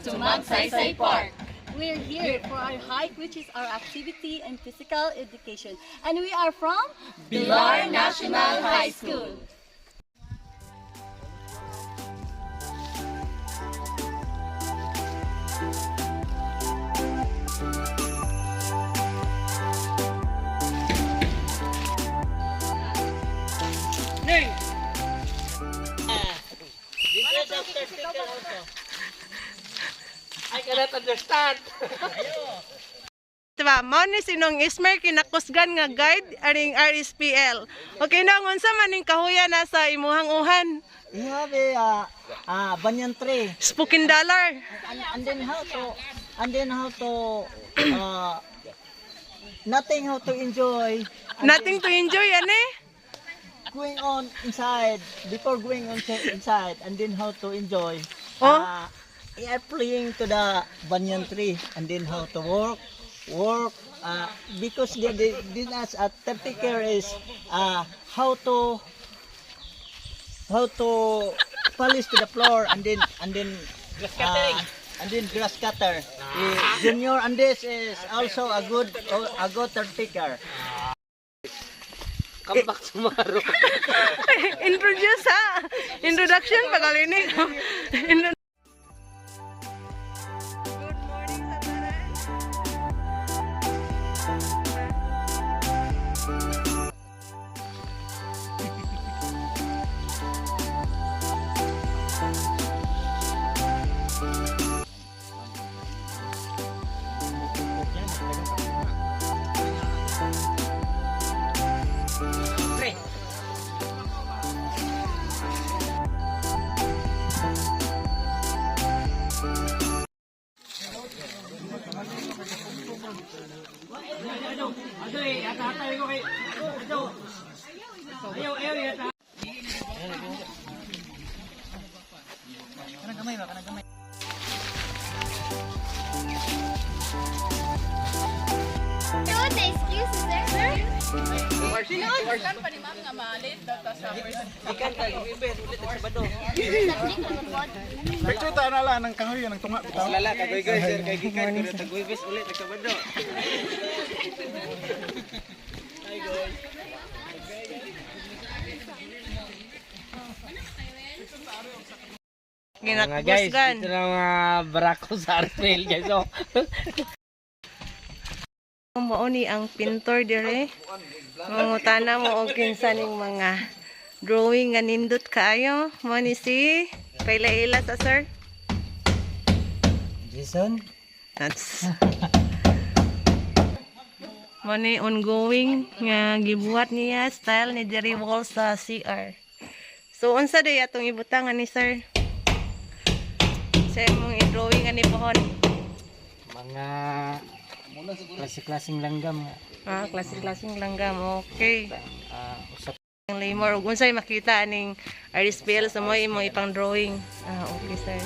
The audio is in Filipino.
to Magsaysay Park. We're here for our hike, which is our activity and physical education. And we are from Bilar National High School. I cannot understand. Diba, mao ni sinong ismer kinakusgan nga guide aring RSPL. Okay na unsa man ning kahuya na sa imuhang uhan? You have a banyan tree, Spooking dollar. and then how to nothing how to enjoy. And Nothing to enjoy ani. going on inside before going on inside, and then how to enjoy. Oh. Playing to the banyan tree, and then how to work. Because the us at typical is how to polish to the floor, and then grass cutter. Junior, and this is also a good picker. Come back tomorrow. Introduce ha. Introduction pagalinig. Good morning sa tanan. What the excuse is there, sir? Ikan ka, ibibes ulit sa Sabado. Pagkita na lang ng kahoy ng tunga bitaw. Lala, kagoy-goy sir, kay gikan ko na tag-ibes ulit sa Sabado. Mga guys, Kinakusgan. ito na mga barako sa RSPL guys. So, Mao ni ang pintor dire. Mangutana mo og kinsa ning mga drawing nga nindot kaayo. Mao ni si Paila sa sir. Jason. That's Mao ni ongoing nga gibuhat niya style ni diri wall sa CR. So unsa day atong ibutangan ni sir? Sa imong i-drawing ani pohon. mga klase-klaseng langgam nga. Klase-klaseng langgam. Okay. Usap Ang lamor ug unsay makita aning RSPL sa mo imong ipang drawing. Okay sir.